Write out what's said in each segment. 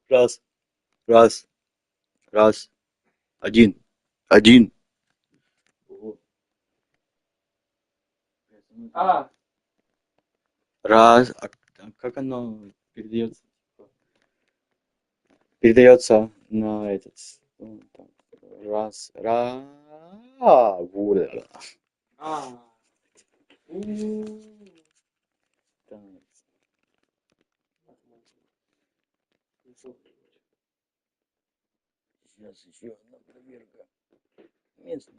Раз, раз, раз. Один, один. Ого. А, Раз. А как оно передается? Передается на этот. Ну, там, раз, раз. Вот. а. У. Так, сейчас еще одна проверка. Место.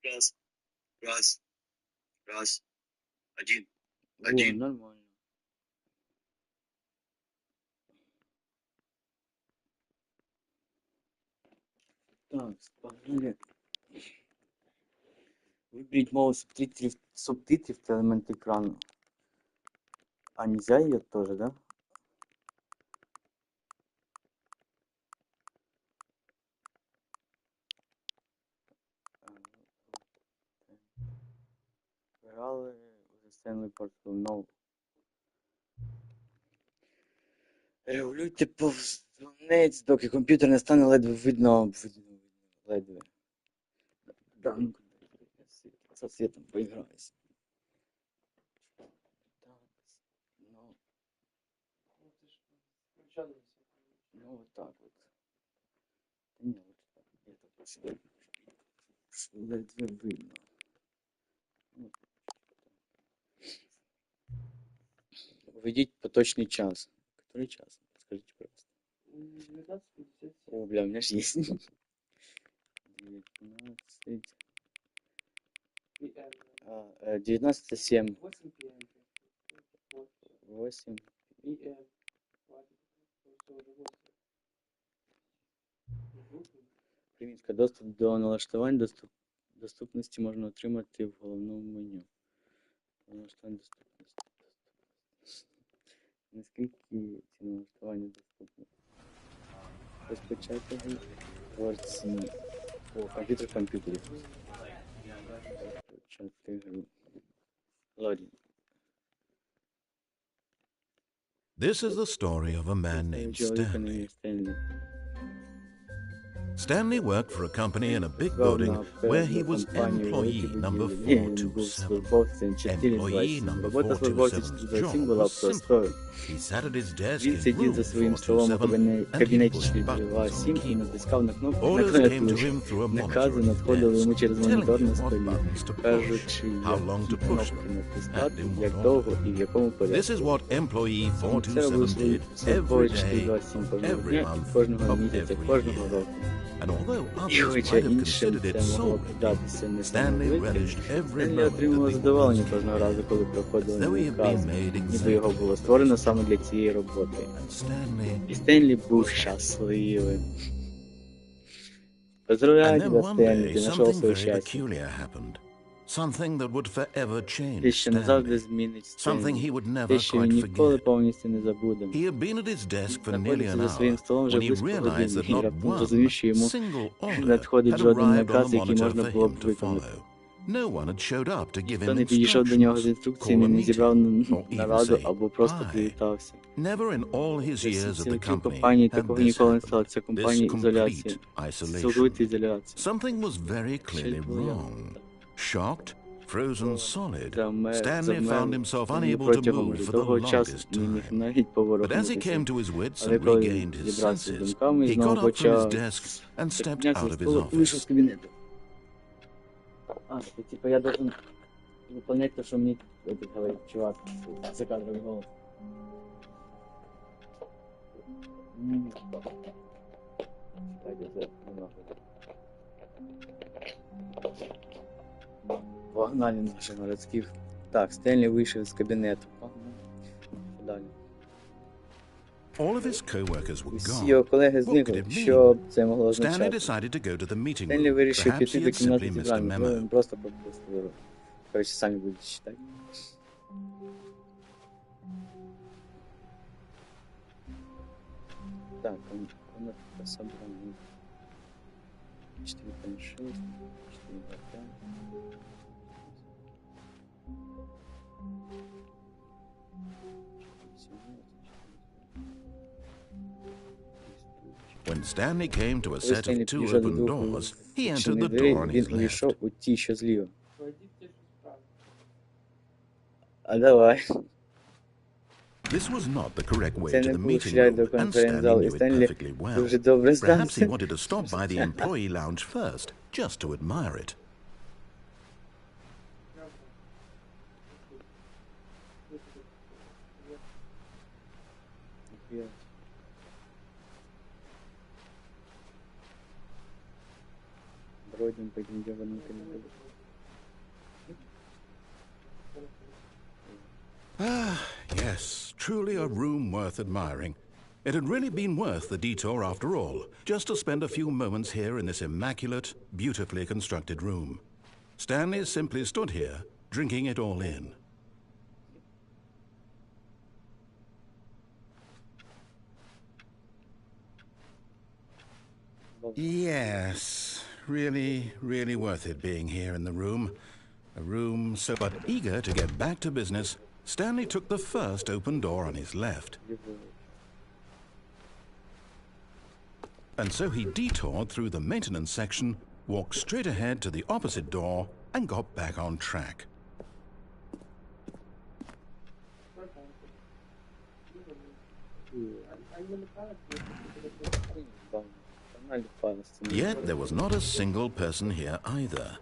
Раз, раз, раз. Один, один. Нормально. Так, погнали. Выбрать мову субтитров в элемент экрана. А нельзя ее тоже, да? Грали уже Stanley портфель, но регулюйте повзунець, доки комп'ютер не стане ледве видно. Ледве. Да, ну со светом поиграюсь. Так, ну, ну вот так вот. Да не, вот так. Это просто ледве видно. Вот. Введите поточный час. Который час? Скажите, пожалуйста. 19:57. О, бля, у меня же есть. 19. 19:07. 8 p.m. 8. PM. Все уже 8. Примітка. Доступ до налаштувань доступності можна отримати в головному меню. Налаштування доступності. Наскільки ці налаштування доступні? Розпочати творці. О, комп'ютер. Розпочати гру. Логін. This is the story of a man named Stanley. Stanley worked for a company in a big building where he was employee number 427. Employee number 427's job was simple. He sat at his desk Він in сидів room за своїм столом у 427 and he кабінеті pushed buttons 427 on the і натискав на keyboard. кнопку на Orders came to клавіатурі. him through a monitor Накази at his надходили йому desk, через telling монітор на him what столі, buttons to push, кажучи, how long to які push кнопки them, натискати, and in як what довго order. і в якому This порядку. is what employee Це робив 427 did every day, 427 кожного every дня, month кожного of місяця, every кожного year. року. And although І others хоча might have іншим considered it це могло soul-breaking, податися Stanley несамовитим, relished every Стенлі moment отримував that the задоволення orders кожного разу, коли проходили Though he had been наказ, made ніби його exactly було for створено this саме job. для цієї роботи. And Stanley І Стенлі був was happy. щасливим. And Поздравляю then тебя, one Стенлі, day ти знайшов something своє very щастя. peculiar happened. Something that would forever change Те, що назавжди Stanley. змінить Something Стенлі. he would never Те, що він quite ніколи forget. повністю не забуде. He had been at his desk for nearly Знаходиться an за своїм hour столом вже when he близько realized години, that і not раптом one зрозумів, що йому single не order надходить had жоден arrived on наказ, the який monitor можна for було him б to виконати. follow. No one had showed up to give Ніхто him не підійшов до нього з instructions, інструкціями, call a не зібрав meeting, or even нараду say або просто bye. привітався. Never in all his За всі years at ці the роки company компанії had такого this ніколи не happened. стало. Це This компанія ізоляції, complete цілковита isolation. ізоляція. Something was very clearly Щось було wrong. Shocked, frozen solid, Stanley Замер found himself unable to протягом move вже for the довгого часу, longest не міг time. навіть But as he поворухнутися. came to his wits Але and коли regained his зібрався з senses, думками і he знову got up from his почав desk and stepped піднявся out з of his столу і вийшов з office. кабінету. Це типа я должен выполнять то, что мне этот говорит чувак за кадровый голос. Погнали наших городских. Так, Стенлі вийшов з кабінету. Далі. All of his co-workers were Усі його gone. колеги What could зникли. it Що mean? це могло Stanley означати? decided to go to the meeting Стенлі room. вирішив Perhaps піти he до had кімнати simply missed a зібрання, можливо, memo. він просто пропустив. Короче, сами будете считать. Так, комната собрана. 4,6, 4,5. When Stanley came to a set of two open doors, he entered the door on his Він left. увійшов у ті, що зліва. Войди в те, что справа. А давай. This was not the correct way Це to не the був meeting шлях до room, and Stanley конференц-залу, і knew it Стенлі perfectly well. дуже добре Perhaps he знався. wanted to stop by the employee lounge first, just to admire it. Бродим по этим ёбаным коридорам. Ah, yes, truly a room worth admiring. It had really been worth the detour after all, just to spend a few moments here in this immaculate, beautifully constructed room. Stanley simply stood here, drinking it all in. Yes, really, really worth it being here in the room. A room so... But eager to get back to business, Stanley took the first open door on his left. And so he detoured through the maintenance section, walked straight ahead to the opposite door, and got back on track. Yet there was not a single person here either.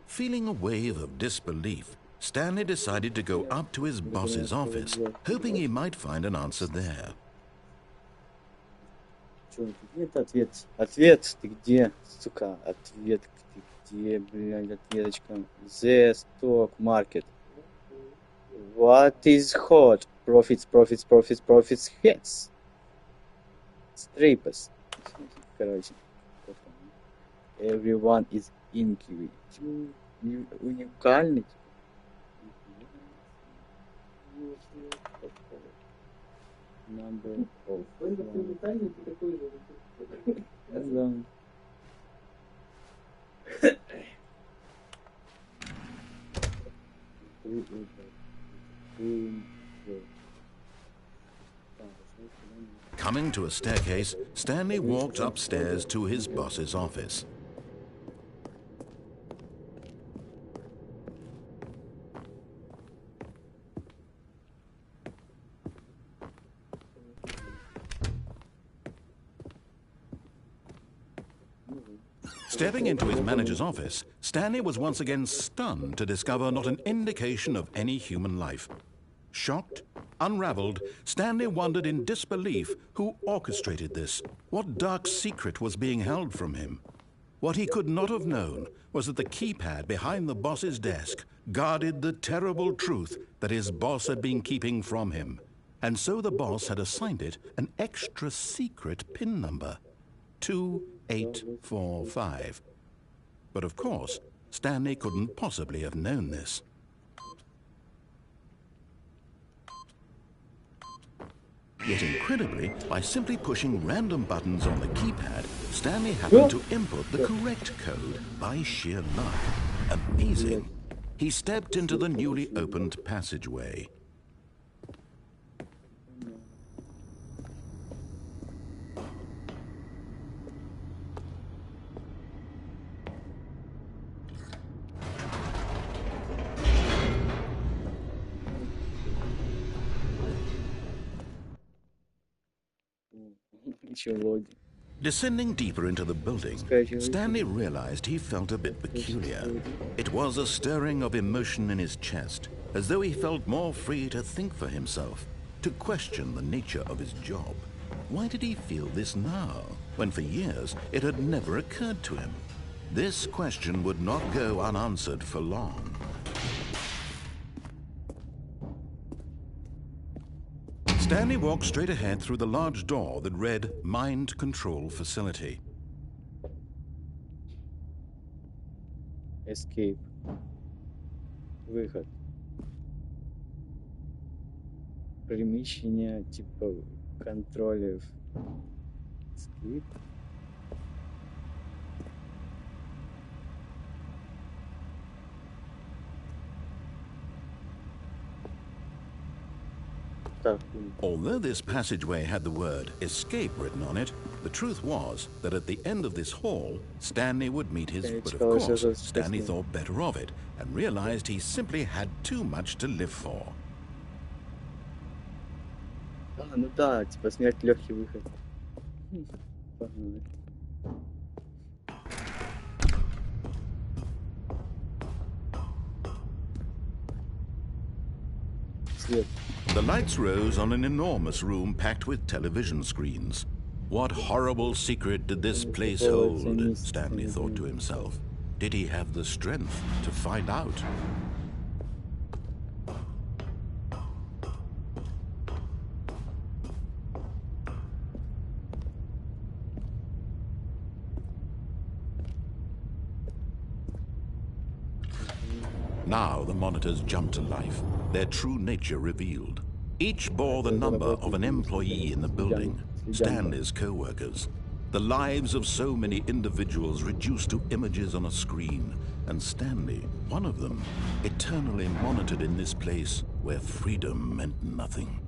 Feeling a wave of disbelief, Stanley decided to go up to his boss's office, hoping he might find an answer there. Нет, ответ. Ответ, ты где, сука? Ответ, ты где, блядь, ответочка? The stock market. What is hot? Profits, profits, profits, profits, hits. Strippers. Короче. Everyone is inquiry. Уникальный. Number of... Уникальный, ты такой же. Да. Coming to a staircase, Stanley walked upstairs to his boss's office. Stepping into his manager's office, Stanley was once again stunned to discover not an indication of any human life. Shocked, unraveled, Stanley wondered in disbelief who orchestrated this, what dark secret was being held from him. What he could not have known was that the keypad behind the boss's desk guarded the terrible truth that his boss had been keeping from him. And so the boss had assigned it an extra secret PIN number, 2845. But of course, Stanley couldn't possibly have known this. Yet incredibly, by simply pushing random buttons on the keypad, Stanley happened to input the correct code by sheer luck. Amazing. He stepped into the newly opened passageway. Descending deeper into the building, Stanley realized he felt a bit peculiar. It was a stirring of emotion in his chest, as though he felt more free to think for himself, to question the nature of his job. Why did he feel this now, when for years it had never occurred to him? This question would not go unanswered for long. Stanley walked straight ahead through the large door that read Mind Control Facility. Escape. Выход. Приміщення, типу, контролів. Скрипт. Although this passageway had the word escape written on it, the truth was that at the end of this hall, Stanley would meet his... But of course, Stanley thought better of it and realized he simply had too much to live for. Ну да, типа смерть легкий выход. Погнали. Свет. The lights rose on an enormous room packed with television screens. What horrible secret did this place hold? Stanley thought to himself. Did he have the strength to find out? Now the monitors jumped to life, their true nature revealed. Each bore the number of an employee in the building, Stanley's co-workers. The lives of so many individuals reduced to images on a screen, and Stanley, one of them, eternally monitored in this place where freedom meant nothing.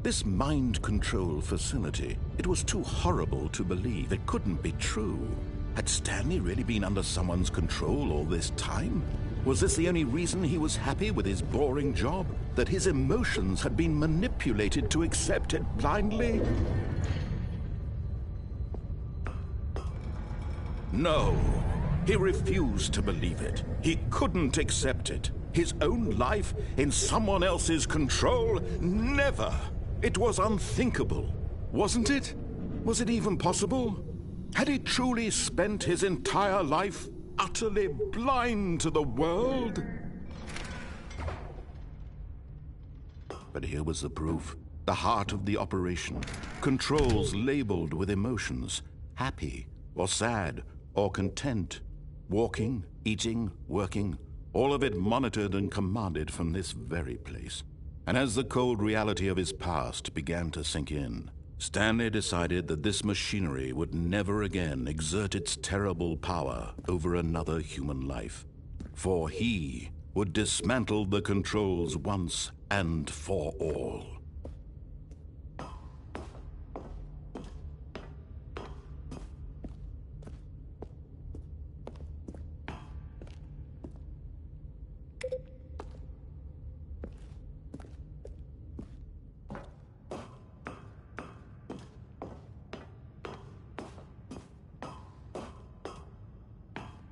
This mind control facility, it was too horrible to believe. It couldn't be true. Had Stanley really been under someone's control all this time? Was this the only reason he was happy with his boring job? That his emotions had been manipulated to accept it blindly? No, he refused to believe it. He couldn't accept it. His own life in someone else's control? Never! It was unthinkable, wasn't it? Was it even possible? Had he truly spent his entire life utterly blind to the world? But here was the proof. The heart of the operation. Controls labeled with emotions. Happy, or sad, or content. Walking, eating, working. All of it monitored and commanded from this very place. And as the cold reality of his past began to sink in, Stanley decided that this machinery would never again exert its terrible power over another human life. For he would dismantle the controls once and for all.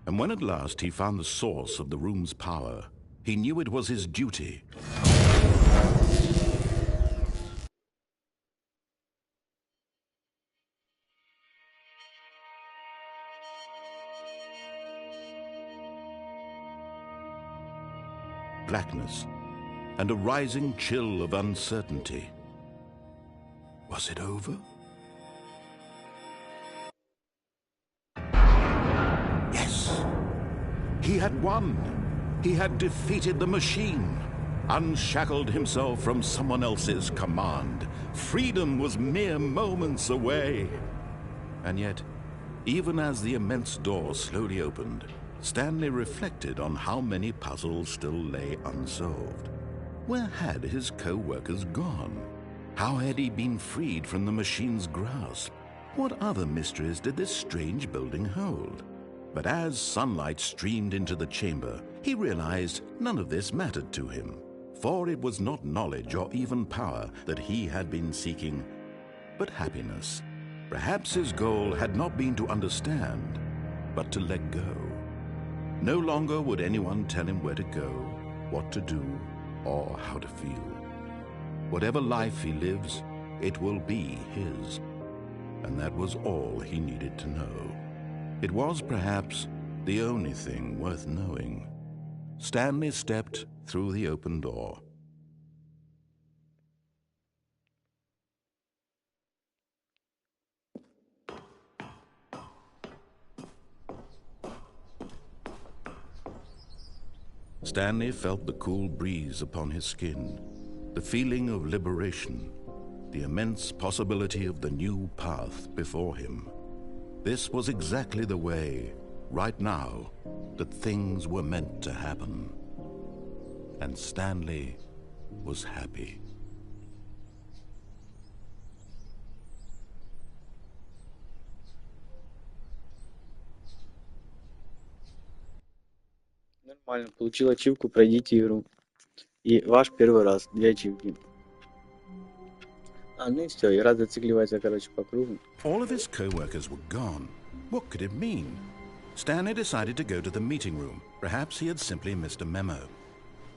And when at last he found the source of the room's power, he knew it was his duty. Blackness and a rising chill of uncertainty. Was it over? He had won. He had defeated the machine, unshackled himself from someone else's command. Freedom was mere moments away. And yet, even as the immense door slowly opened, Stanley reflected on how many puzzles still lay unsolved. Where had his co-workers gone? How had he been freed from the machine's grasp? What other mysteries did this strange building hold? But as sunlight streamed into the chamber, he realized none of this mattered to him, for it was not knowledge or even power that he had been seeking, but happiness. Perhaps his goal had not been to understand, but to let go. No longer would anyone tell him where to go, what to do, or how to feel. Whatever life he lives, it will be his. And that was all he needed to know. It was perhaps the only thing worth knowing. Stanley stepped through the open door. Stanley felt the cool breeze upon his skin, the feeling of liberation, the immense possibility of the new path before him. This was exactly the way, right now, that things were meant to happen. And Stanley was happy. Нормально, получил ачивку, пройдите игру. И ваш первый раз, 2 ачивки. Ну и все, игра зацикливается, короче, по кругу. All of his co-workers were gone. What could it mean? Stanley decided to go to the meeting room. Perhaps he had simply missed a memo.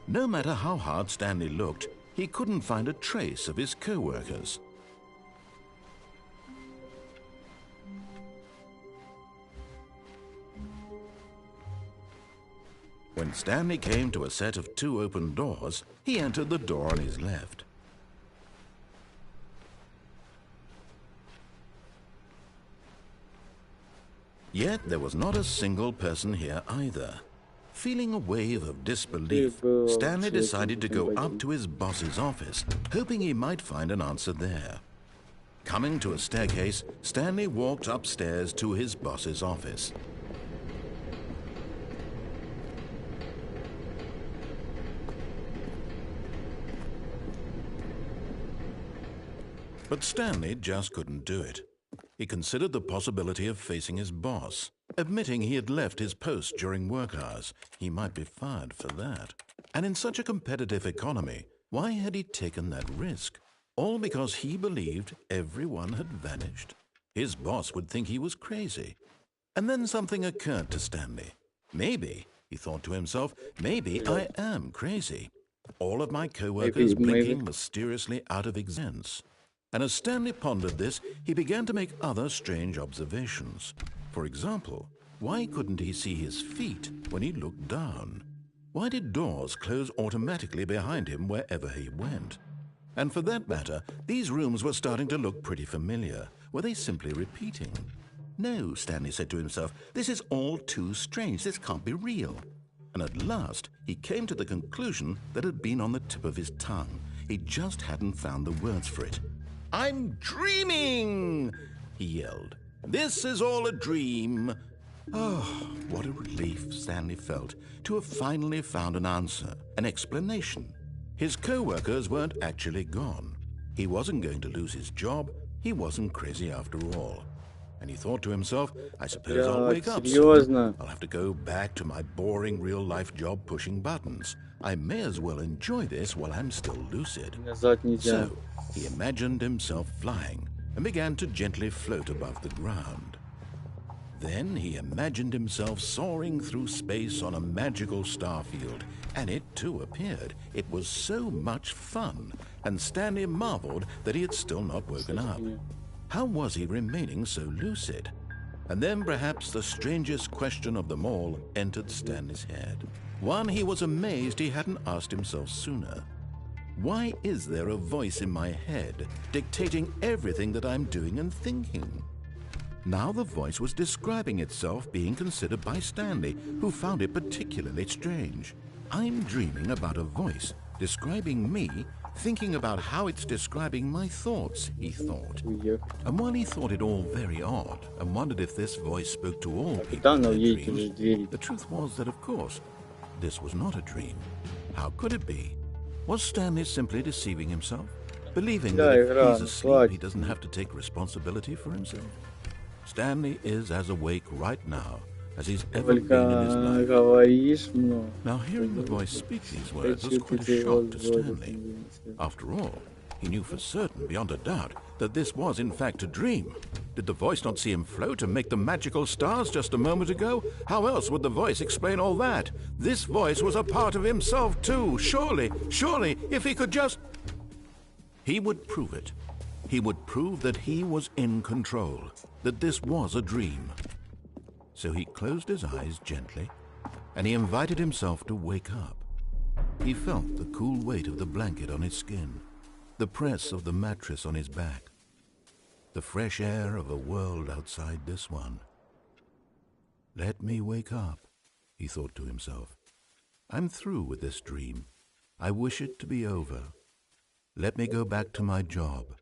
No matter how hard Stanley looked, he couldn't find a trace of his co-workers. When Stanley came to a set of 2 open doors, he entered the door on his left. Yet there was not a single person here either. Feeling a wave of disbelief, Stanley decided to go up to his boss's office, hoping he might find an answer there. Coming to a staircase, Stanley walked upstairs to his boss's office. But Stanley just couldn't do it. He considered the possibility of facing his boss, admitting he had left his post during work hours. He might be fired for that. And in such a competitive economy, why had he taken that risk? All because he believed everyone had vanished? His boss would think he was crazy. And then something occurred to Stanley. Maybe, he thought to himself, maybe I am crazy. All of my co-workers blinking mysteriously out of existence. And as Stanley pondered this, he began to make other strange observations. For example, why couldn't he see his feet when he looked down? Why did doors close automatically behind him wherever he went? And for that matter, these rooms were starting to look pretty familiar. Were they simply repeating? No, Stanley said to himself, this is all too strange. This can't be real. And at last, he came to the conclusion that had been on the tip of his tongue. He just hadn't found the words for it. I'm dreaming, he yelled. This is all a dream. Oh, what a relief Stanley felt to have finally found an answer, an explanation. His co-workers weren't actually gone. He wasn't going to lose his job. He wasn't crazy after all. And he thought to himself, I suppose I'll wake up soon. I'll have to go back to my boring real-life job pushing buttons. I may as well enjoy this while I'm still lucid. So, he imagined himself flying and began to gently float above the ground. Then he imagined himself soaring through space on a magical starfield, and it too appeared. It was so much fun, and Stanley marveled that he had still not woken up. How was he remaining so lucid? And then perhaps the strangest question of them all entered Stanley's head. One he was amazed he hadn't asked himself sooner. Why is there a voice in my head dictating everything that I'm doing and thinking? Now the voice was describing itself being considered by Stanley, who found it particularly strange. I'm dreaming about a voice describing me, thinking about how it's describing my thoughts, he thought. And while he thought it all very odd and wondered if this voice spoke to all people in their dreams, the truth was that, of course, this was not a dream. How could it be? Was Stanley simply deceiving himself, believing that if he's asleep he doesn't have to take responsibility for himself? Stanley is as awake right now as he's ever been in his life. Now hearing the voice speak these words was quite a shock to Stanley. After all, he knew for certain, beyond a doubt, that this was in fact a dream. Did the voice not see him float and make the magical stars just a moment ago? How else would the voice explain all that? This voice was a part of himself too. Surely, if he could just... He would prove it. He would prove that he was in control, that this was a dream. So he closed his eyes gently and he invited himself to wake up. He felt the cool weight of the blanket on his skin, the press of the mattress on his back, the fresh air of a world outside this one. Let me wake up, he thought to himself. I'm through with this dream. I wish it to be over. Let me go back to my job.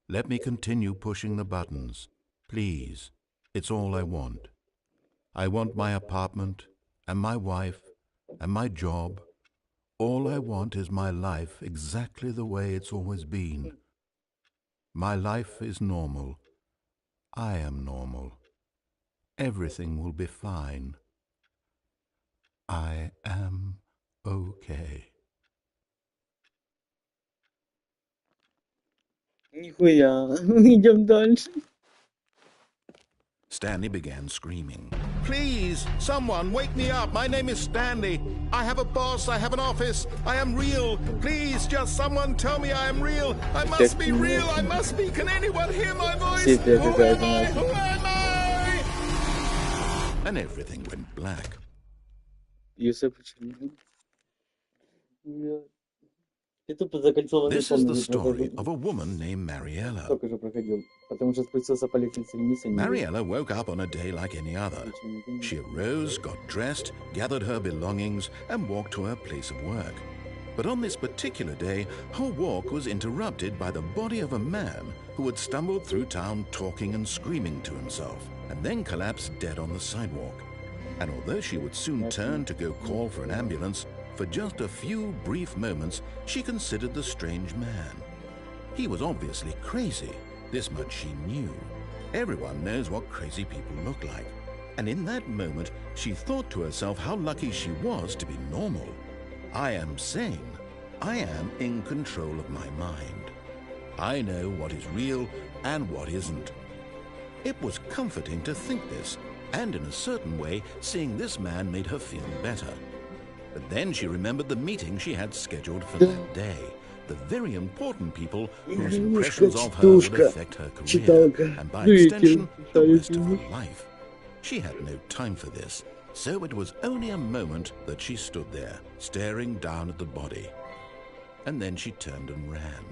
Let me continue pushing the buttons. Please, it's all I want. I want my apartment, and my wife, and my job. All I want is my life exactly the way it's always been. My life is normal. I am normal. Everything will be fine. I am okay. Нихуя. Идем дальше. Stanley began screaming. Please, someone, wake me up. My name is Stanley. I have a boss. I have an office. I am real. Please, just someone tell me I am real. I must be real. I must be. Can anyone hear my voice? Who am I? Who am I? And everything went black. This is the story of a woman named Mariella. Mariella woke up on a day like any other. She arose, got dressed, gathered her belongings, and walked to her place of work. But on this particular day, her walk was interrupted by the body of a man who had stumbled through town talking and screaming to himself, and then collapsed dead on the sidewalk. And although she would soon turn to go call for an ambulance, for just a few brief moments, she considered the strange man. He was obviously crazy. This much she knew. Everyone knows what crazy people look like. And in that moment, she thought to herself how lucky she was to be normal. I am sane. I am in control of my mind. I know what is real and what isn't. It was comforting to think this, and in a certain way, seeing this man made her feel better. But then she remembered the meeting she had scheduled for that day, the very important people whose impressions of her would affect her career, and by extension, the rest of her life. She had no time for this, so it was only a moment that she stood there, staring down at the body. And then she turned and ran.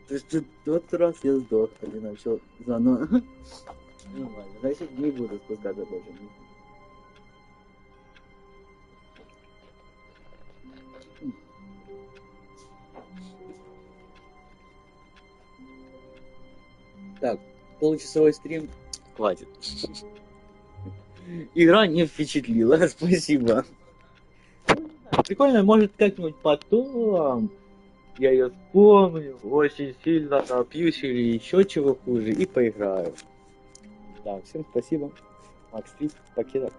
То есть тот раз я сдох, и начал заново. Нормально, значит не буду спускаться больше. Так, получасовой стрим хватит. Игра не впечатлила, спасибо. Прикольно, может как-нибудь потом я ее вспомню, очень сильно напьюсь или еще чего хуже и поиграю. Да, всем спасибо. Макс Фит, покидал.